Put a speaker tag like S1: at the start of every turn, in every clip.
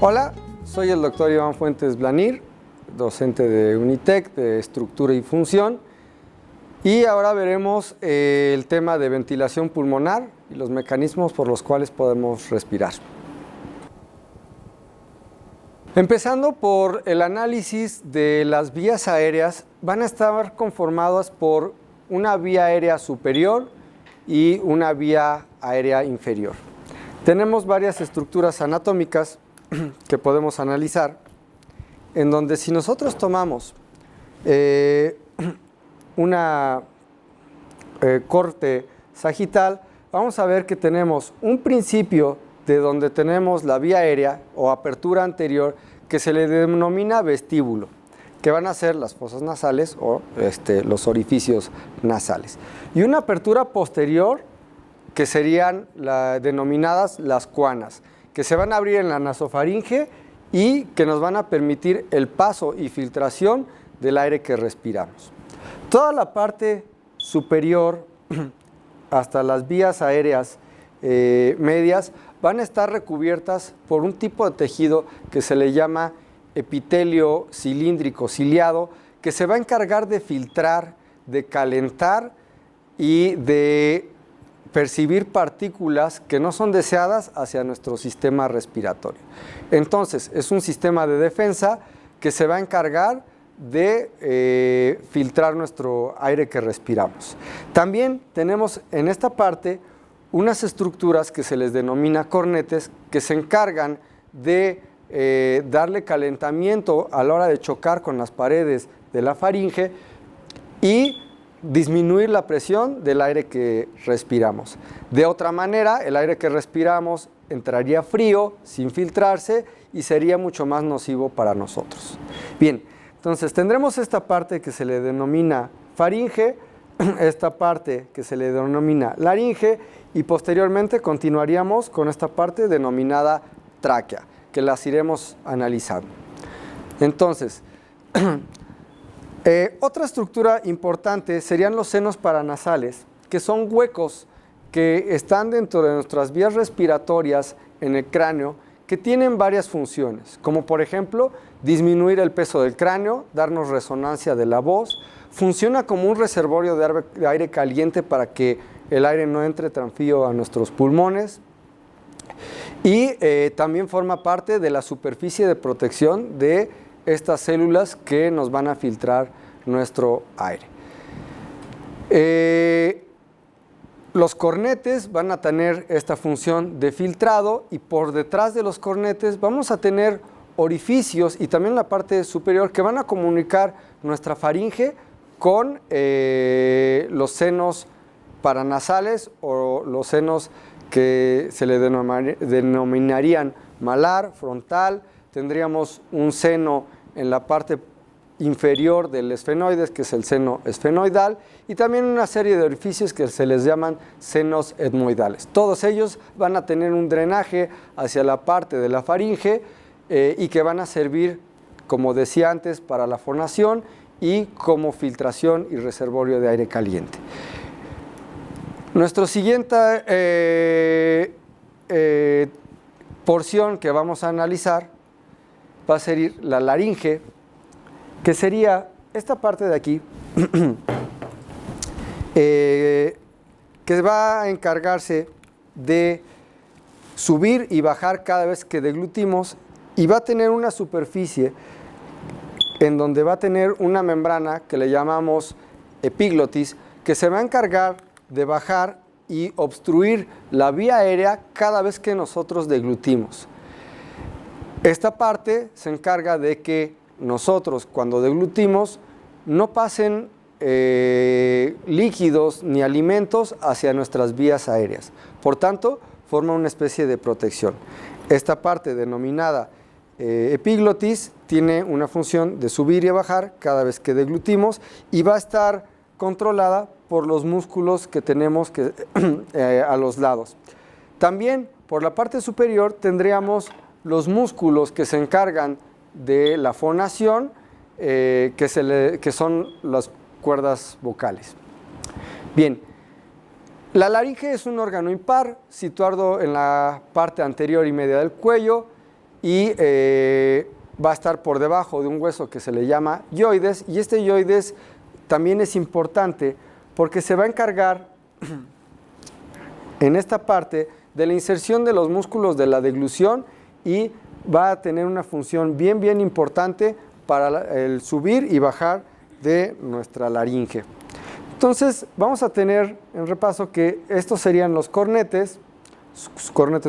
S1: Hola, soy el doctor Iván Fuentes Blanir, docente de Unitec de Estructura y Función, y ahora veremos el tema de ventilación pulmonar y los mecanismos por los cuales podemos respirar. Empezando por el análisis de las vías aéreas, van a estar conformadas por una vía aérea superior y una vía aérea inferior. Tenemos varias estructuras anatómicas que podemos analizar, en donde si nosotros tomamos una corte sagital, vamos a ver que tenemos un principio de donde tenemos la vía aérea o apertura anterior que se le denomina vestíbulo, que van a ser las fosas nasales o los orificios nasales. Y una apertura posterior que serían denominadas las cuanas, que se van a abrir en la nasofaringe y que nos van a permitir el paso y filtración del aire que respiramos. Toda la parte superior hasta las vías aéreas medias van a estar recubiertas por un tipo de tejido que se le llama epitelio cilíndrico ciliado, que se va a encargar de filtrar, de calentar y de percibir partículas que no son deseadas hacia nuestro sistema respiratorio. Entonces, es un sistema de defensa que se va a encargar de filtrar nuestro aire que respiramos. También tenemos en esta parte unas estructuras que se les denomina cornetes, que se encargan de darle calentamiento a la hora de chocar con las paredes de la faringe y disminuir la presión del aire que respiramos. De otra manera, el aire que respiramos entraría frío, sin filtrarse, y sería mucho más nocivo para nosotros. Bien, entonces tendremos esta parte que se le denomina faringe, esta parte que se le denomina laringe, y posteriormente continuaríamos con esta parte denominada tráquea, que las iremos analizando. Entonces, otra estructura importante serían los senos paranasales, que son huecos que están dentro de nuestras vías respiratorias en el cráneo, que tienen varias funciones, como por ejemplo disminuir el peso del cráneo, darnos resonancia de la voz, funciona como un reservorio de aire caliente para que el aire no entre tan frío a nuestros pulmones, y también forma parte de la superficie de protección de estas células que nos van a filtrar nuestro aire. Los cornetes van a tener esta función de filtrado, y por detrás de los cornetes vamos a tener orificios y también la parte superior que van a comunicar nuestra faringe con los senos paranasales o los senos que se le denominarían malar, frontal. Tendríamos un seno en la parte inferior del esfenoides, que es el seno esfenoidal, y también una serie de orificios que se les llaman senos etmoidales. Todos ellos van a tener un drenaje hacia la parte de la faringe y que van a servir, como decía antes, para la fonación y como filtración y reservorio de aire caliente. Nuestra siguiente porción que vamos a analizar va a ser la laringe, que sería esta parte de aquí, que va a encargarse de subir y bajar cada vez que deglutimos, y va a tener una superficie en donde va a tener una membrana que le llamamos epiglotis, que se va a encargar de bajar y obstruir la vía aérea cada vez que nosotros deglutimos. Esta parte se encarga de que nosotros, cuando deglutimos, no pasen líquidos ni alimentos hacia nuestras vías aéreas. Por tanto, forma una especie de protección. Esta parte denominada epiglotis tiene una función de subir y bajar cada vez que deglutimos, y va a estar controlada por los músculos que tenemos a los lados. También por la parte superior tendríamos los músculos que se encargan de la fonación, que son las cuerdas vocales. Bien, la laringe es un órgano impar situado en la parte anterior y media del cuello, y va a estar por debajo de un hueso que se le llama yoides, y este yoides también es importante porque se va a encargar en esta parte de la inserción de los músculos de la deglución y va a tener una función bien importante para el subir y bajar de nuestra laringe. Entonces vamos a tener en repaso que estos serían los cornetes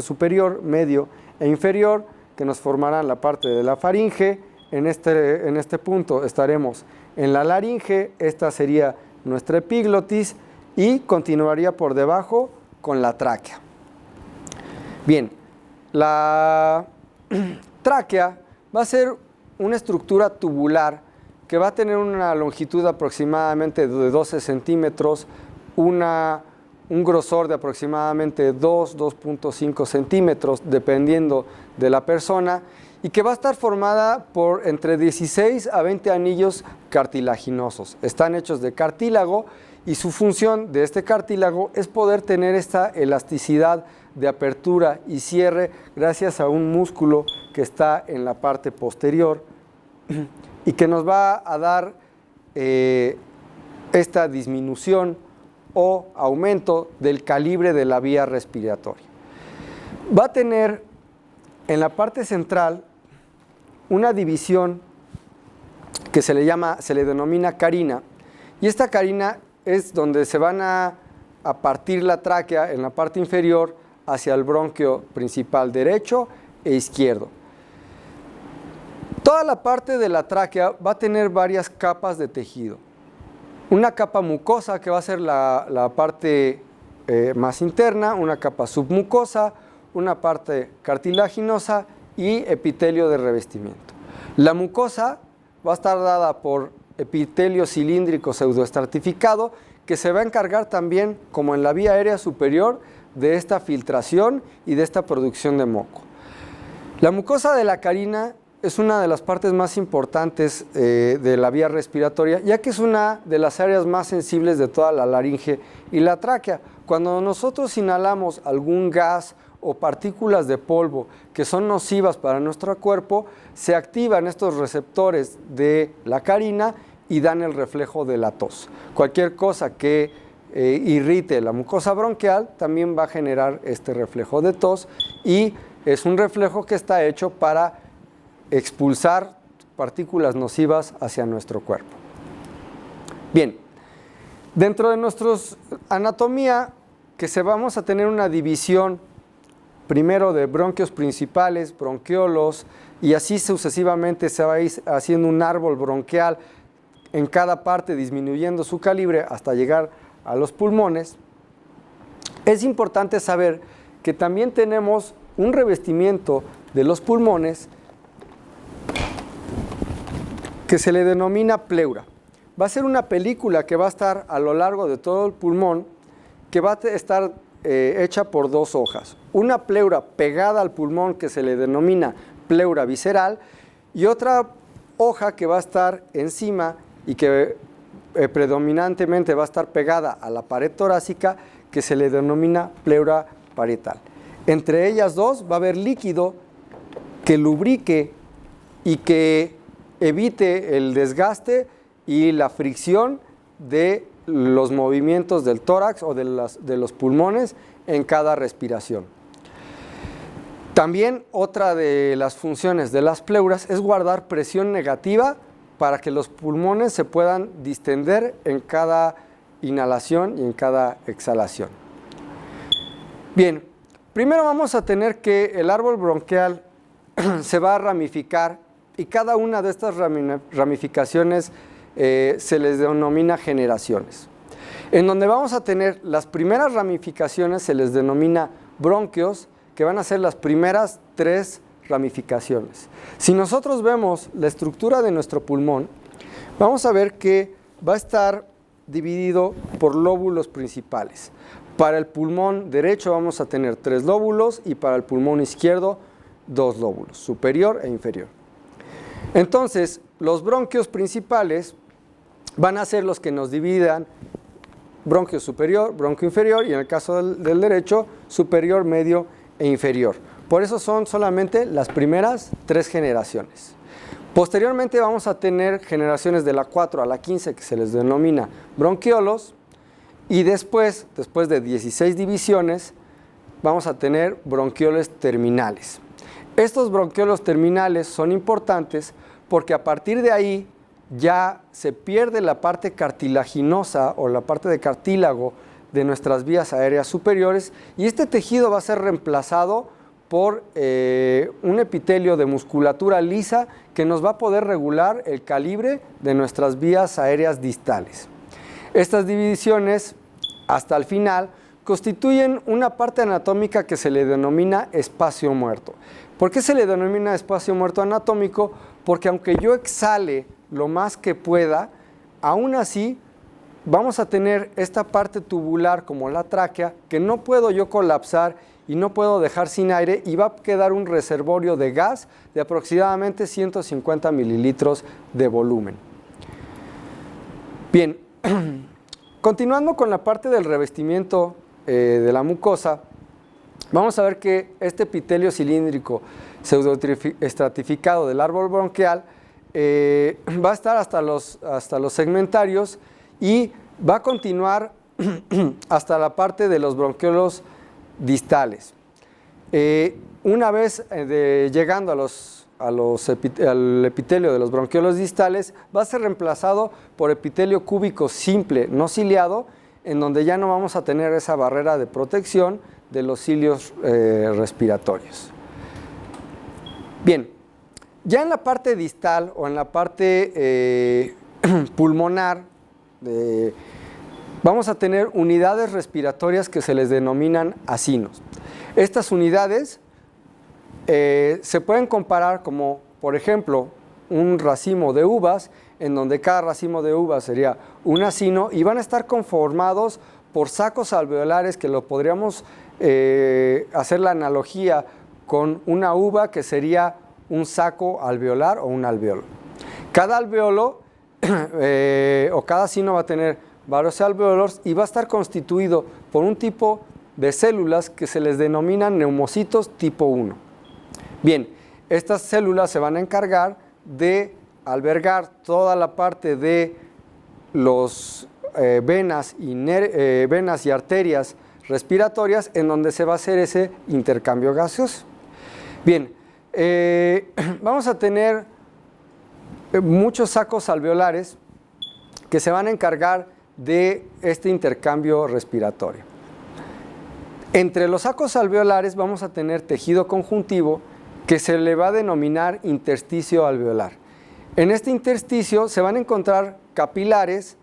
S1: superior, medio e inferior, que nos formarán la parte de la faringe. En este punto estaremos en la laringe, esta sería nuestra epiglotis y continuaría por debajo con la tráquea. Bien, la tráquea va a ser una estructura tubular que va a tener una longitud aproximadamente de 12 centímetros, un grosor de aproximadamente 2.5 centímetros, dependiendo de la persona, y que va a estar formada por entre 16 a 20 anillos cartilaginosos. Están hechos de cartílago y su función de este cartílago es poder tener esta elasticidad de apertura y cierre gracias a un músculo que está en la parte posterior y que nos va a dar esta disminución o aumento del calibre de la vía respiratoria. Va a tener en la parte central una división que se le denomina carina, y esta carina es donde se van a partir la tráquea en la parte inferior hacia el bronquio principal derecho e izquierdo. Toda la parte de la tráquea va a tener varias capas de tejido. Una capa mucosa, que va a ser la parte más interna, una capa submucosa, una parte cartilaginosa y epitelio de revestimiento. La mucosa va a estar dada por epitelio cilíndrico pseudoestratificado, que se va a encargar también, como en la vía aérea superior, de esta filtración y de esta producción de moco. La mucosa de la carina es una de las partes más importantes de la vía respiratoria, ya que es una de las áreas más sensibles de toda la laringe y la tráquea. Cuando nosotros inhalamos algún gas o partículas de polvo que son nocivas para nuestro cuerpo, se activan estos receptores de la carina y dan el reflejo de la tos. Cualquier cosa que irrite la mucosa bronquial también va a generar este reflejo de tos, y es un reflejo que está hecho para expulsar partículas nocivas hacia nuestro cuerpo. Bien, dentro de nuestra anatomía, vamos a tener una división primero de bronquios principales, bronquiolos, y así sucesivamente se va a ir haciendo un árbol bronquial en cada parte, disminuyendo su calibre hasta llegar a los pulmones. Es importante saber que también tenemos un revestimiento de los pulmones que se le denomina pleura. Va a ser una película que va a estar a lo largo de todo el pulmón, que va a estar hecha por dos hojas. Una pleura pegada al pulmón, que se le denomina pleura visceral, y otra hoja que va a estar encima y que predominantemente va a estar pegada a la pared torácica, que se le denomina pleura parietal. Entre ellas dos va a haber líquido que lubrique y que evite el desgaste y la fricción de los movimientos del tórax o de los pulmones en cada respiración. También otra de las funciones de las pleuras es guardar presión negativa para que los pulmones se puedan distender en cada inhalación y en cada exhalación. Bien, primero vamos a tener que el árbol bronquial se va a ramificar, y cada una de estas ramificaciones se les denomina generaciones. En donde vamos a tener las primeras ramificaciones se les denomina bronquios, que van a ser las primeras 3 ramificaciones. Si nosotros vemos la estructura de nuestro pulmón, vamos a ver que va a estar dividido por lóbulos principales. Para el pulmón derecho vamos a tener 3 lóbulos y para el pulmón izquierdo 2 lóbulos, superior e inferior. Entonces, los bronquios principales van a ser los que nos dividan bronquio superior, bronquio inferior, y en el caso del derecho, superior, medio e inferior. Por eso son solamente las primeras 3 generaciones. Posteriormente vamos a tener generaciones de la 4 a la 15 que se les denomina bronquiolos, y después de 16 divisiones vamos a tener bronquioles terminales. Estos bronquiolos terminales son importantes porque a partir de ahí ya se pierde la parte cartilaginosa o la parte de cartílago de nuestras vías aéreas superiores, y este tejido va a ser reemplazado por un epitelio de musculatura lisa que nos va a poder regular el calibre de nuestras vías aéreas distales. Estas divisiones, hasta el final, constituyen una parte anatómica que se le denomina espacio muerto. ¿Por qué se le denomina espacio muerto anatómico? Porque aunque yo exhale lo más que pueda, aún así vamos a tener esta parte tubular como la tráquea que no puedo yo colapsar y no puedo dejar sin aire, y va a quedar un reservorio de gas de aproximadamente 150 mililitros de volumen. Bien, continuando con la parte del revestimiento de la mucosa, vamos a ver que este epitelio cilíndrico pseudoestratificado del árbol bronquial va a estar hasta los segmentarios y va a continuar hasta la parte de los bronquiolos distales. Una vez llegando al epitelio de los bronquiolos distales, va a ser reemplazado por epitelio cúbico simple, no ciliado, en donde ya no vamos a tener esa barrera de protección de los cilios respiratorios. Bien, ya en la parte distal o en la parte pulmonar, vamos a tener unidades respiratorias que se les denominan acinos. Estas unidades se pueden comparar como, por ejemplo, un racimo de uvas, en donde cada racimo de uvas sería un acino, y van a estar conformados por sacos alveolares que lo podríamos hacer la analogía con una uva que sería un saco alveolar o un alveolo. Cada alveolo o cada acino va a tener varios alveolos y va a estar constituido por un tipo de células que se les denominan neumocitos tipo 1. Bien, estas células se van a encargar de albergar toda la parte de los venas y arterias respiratorias, en donde se va a hacer ese intercambio gaseoso. Bien, vamos a tener muchos sacos alveolares que se van a encargar de este intercambio respiratorio. Entre los sacos alveolares vamos a tener tejido conjuntivo que se le va a denominar intersticio alveolar. En este intersticio se van a encontrar capilares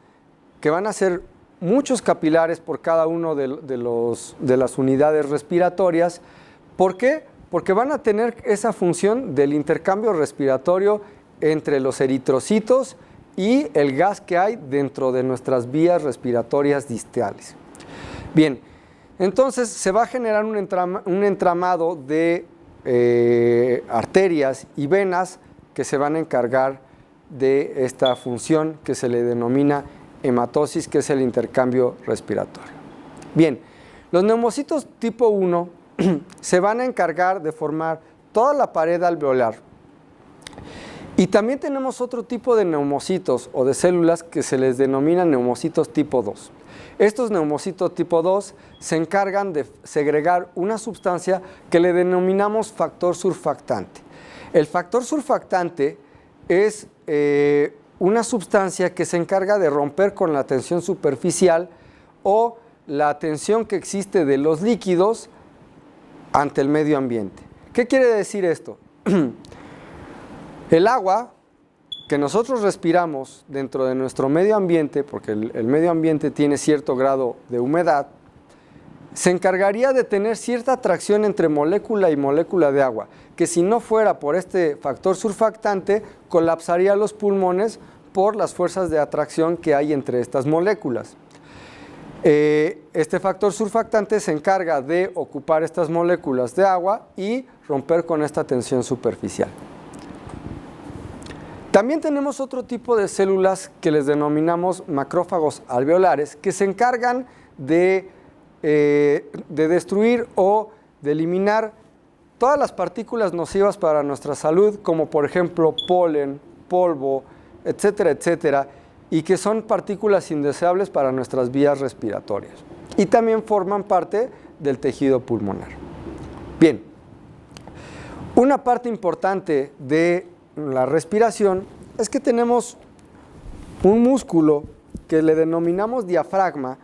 S1: que van a ser muchos capilares por cada uno de las unidades respiratorias. ¿Por qué? Porque van a tener esa función del intercambio respiratorio entre los eritrocitos y el gas que hay dentro de nuestras vías respiratorias distales. Bien, entonces se va a generar un entramado de arterias y venas que se van a encargar de esta función que se le denomina hematosis, que es el intercambio respiratorio. Bien, los neumocitos tipo 1 se van a encargar de formar toda la pared alveolar. Y también tenemos otro tipo de neumocitos o de células que se les denominan neumocitos tipo 2. Estos neumocitos tipo 2 se encargan de segregar una sustancia que le denominamos factor surfactante. El factor surfactante es una sustancia que se encarga de romper con la tensión superficial o la tensión que existe de los líquidos ante el medio ambiente. ¿Qué quiere decir esto? El agua que nosotros respiramos dentro de nuestro medio ambiente, porque el medio ambiente tiene cierto grado de humedad, se encargaría de tener cierta atracción entre molécula y molécula de agua, que si no fuera por este factor surfactante, colapsaría los pulmones por las fuerzas de atracción que hay entre estas moléculas. Este factor surfactante se encarga de ocupar estas moléculas de agua y romper con esta tensión superficial. También tenemos otro tipo de células que les denominamos macrófagos alveolares, que se encargan de destruir o de eliminar todas las partículas nocivas para nuestra salud, como por ejemplo polen, polvo, etcétera, etcétera, y que son partículas indeseables para nuestras vías respiratorias. Y también forman parte del tejido pulmonar. Bien, una parte importante de la respiración es que tenemos un músculo que le denominamos diafragma,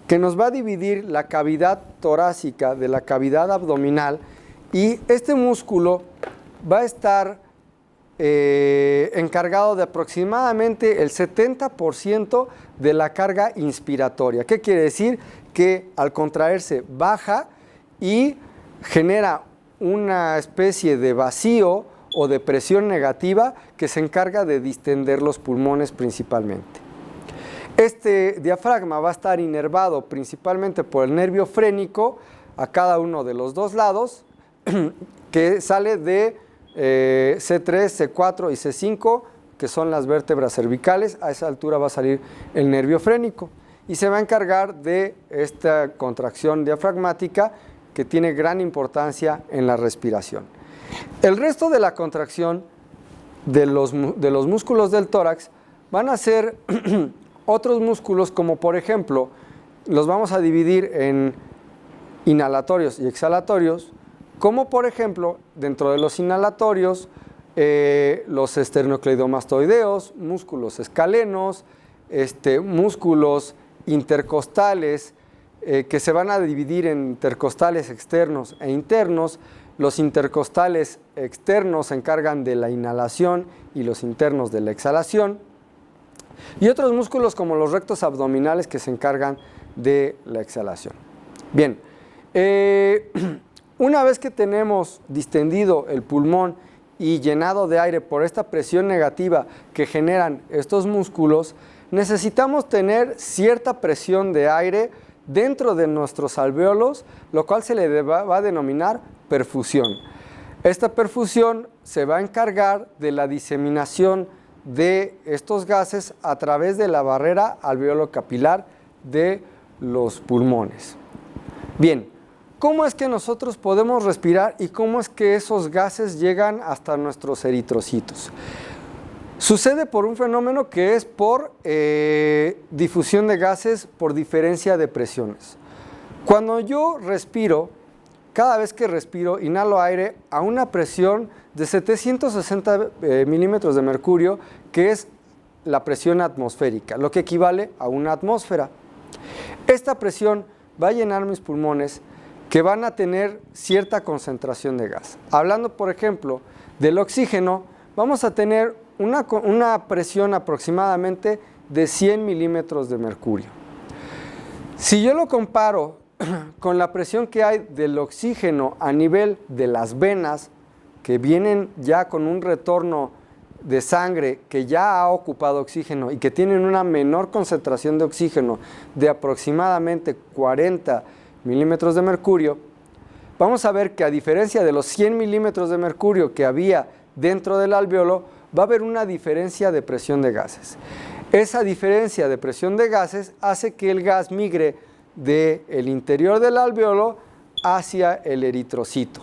S1: que nos va a dividir la cavidad torácica de la cavidad abdominal, y este músculo va a estar encargado de aproximadamente el 70% de la carga inspiratoria. ¿Qué quiere decir? Que al contraerse baja y genera una especie de vacío o de presión negativa que se encarga de distender los pulmones principalmente. Este diafragma va a estar inervado principalmente por el nervio frénico a cada uno de los dos lados, que sale de C3, C4 y C5, que son las vértebras cervicales. A esa altura va a salir el nervio frénico y se va a encargar de esta contracción diafragmática que tiene gran importancia en la respiración. El resto de la contracción de los músculos del tórax van a ser otros músculos, como por ejemplo, los vamos a dividir en inhalatorios y exhalatorios, como por ejemplo, dentro de los inhalatorios, los esternocleidomastoideos, músculos escalenos, músculos intercostales, que se van a dividir en intercostales externos e internos. Los intercostales externos se encargan de la inhalación y los internos de la exhalación. Y otros músculos como los rectos abdominales que se encargan de la exhalación. Bien, una vez que tenemos distendido el pulmón y llenado de aire por esta presión negativa que generan estos músculos, necesitamos tener cierta presión de aire dentro de nuestros alvéolos, lo cual se le va a denominar perfusión. Esta perfusión se va a encargar de la diseminación de estos gases a través de la barrera alveolo-capilar de los pulmones. Bien, ¿cómo es que nosotros podemos respirar y cómo es que esos gases llegan hasta nuestros eritrocitos? Sucede por un fenómeno que es por difusión de gases por diferencia de presiones. Cuando yo respiro, cada vez que respiro, inhalo aire a una presión de 760 milímetros de mercurio, que es la presión atmosférica, lo que equivale a una atmósfera. Esta presión va a llenar mis pulmones, que van a tener cierta concentración de gas. Hablando, por ejemplo, del oxígeno, vamos a tener una presión aproximadamente de 100 milímetros de mercurio. Si yo lo comparo con la presión que hay del oxígeno a nivel de las venas, que vienen ya con un retorno de sangre que ya ha ocupado oxígeno y que tienen una menor concentración de oxígeno de aproximadamente 40 milímetros de mercurio, vamos a ver que a diferencia de los 100 milímetros de mercurio que había dentro del alvéolo, va a haber una diferencia de presión de gases. Esa diferencia de presión de gases hace que el gas migre del interior del alvéolo hacia el eritrocito,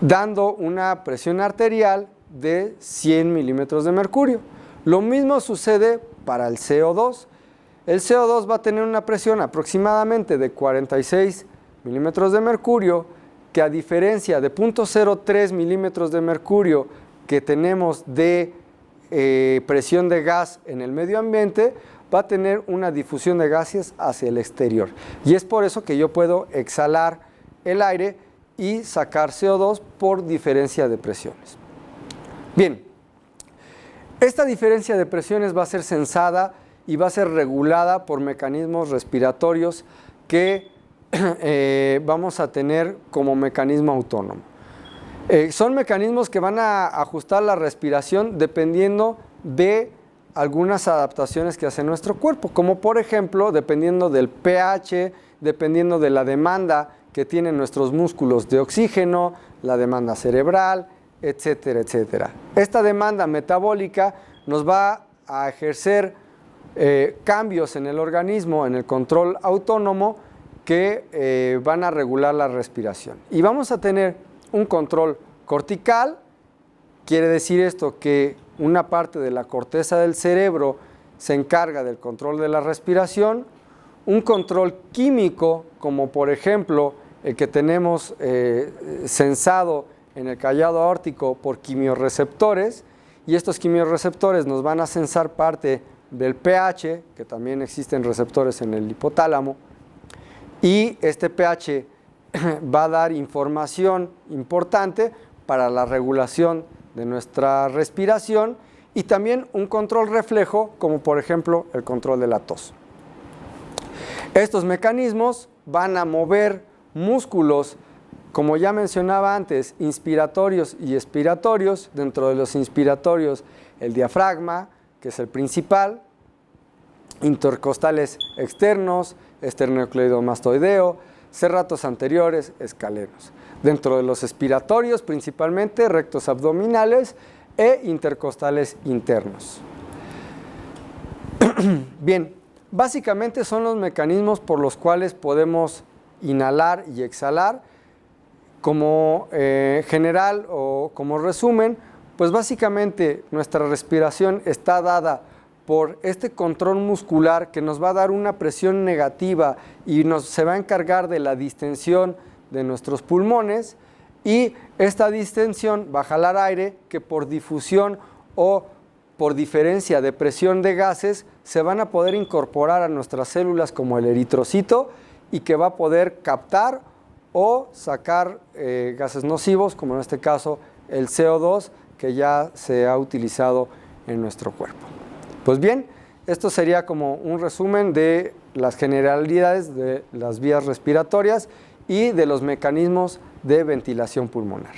S1: dando una presión arterial de 100 milímetros de mercurio. Lo mismo sucede para el CO2. El CO2 va a tener una presión aproximadamente de 46 milímetros de mercurio, que a diferencia de 0.03 milímetros de mercurio que tenemos de presión de gas en el medio ambiente, va a tener una difusión de gases hacia el exterior. Y es por eso que yo puedo exhalar el aire y sacar CO2 por diferencia de presiones. Bien, esta diferencia de presiones va a ser censada y va a ser regulada por mecanismos respiratorios que vamos a tener como mecanismo autónomo. Son mecanismos que van a ajustar la respiración dependiendo de algunas adaptaciones que hace nuestro cuerpo, como por ejemplo, dependiendo del pH, dependiendo de la demanda que tienen nuestros músculos de oxígeno, la demanda cerebral, etcétera, etcétera. Esta demanda metabólica nos va a ejercer cambios en el organismo, en el control autónomo, que van a regular la respiración. Y vamos a tener un control cortical, quiere decir esto que una parte de la corteza del cerebro se encarga del control de la respiración, un control químico, como por ejemplo el que tenemos sensado en el callado aórtico por quimiorreceptores, y estos quimiorreceptores nos van a sensar parte del pH, que también existen receptores en el hipotálamo, y este pH va a dar información importante para la regulación de nuestra respiración y también un control reflejo, como por ejemplo el control de la tos. Estos mecanismos van a mover músculos, como ya mencionaba antes, inspiratorios y expiratorios. Dentro de los inspiratorios, el diafragma, que es el principal, intercostales externos, esternocleidomastoideo, serratos anteriores, escalenos. Dentro de los expiratorios, principalmente rectos abdominales e intercostales internos. Bien, básicamente son los mecanismos por los cuales podemos inhalar y exhalar. Como general o como resumen, pues básicamente nuestra respiración está dada por este control muscular que nos va a dar una presión negativa y se va a encargar de la distensión de nuestros pulmones, y esta distensión va a jalar aire que por difusión o por diferencia de presión de gases se van a poder incorporar a nuestras células como el eritrocito y que va a poder captar o sacar gases nocivos, como en este caso el CO2, que ya se ha utilizado en nuestro cuerpo. Pues bien, esto sería como un resumen de las generalidades de las vías respiratorias y de los mecanismos de ventilación pulmonar.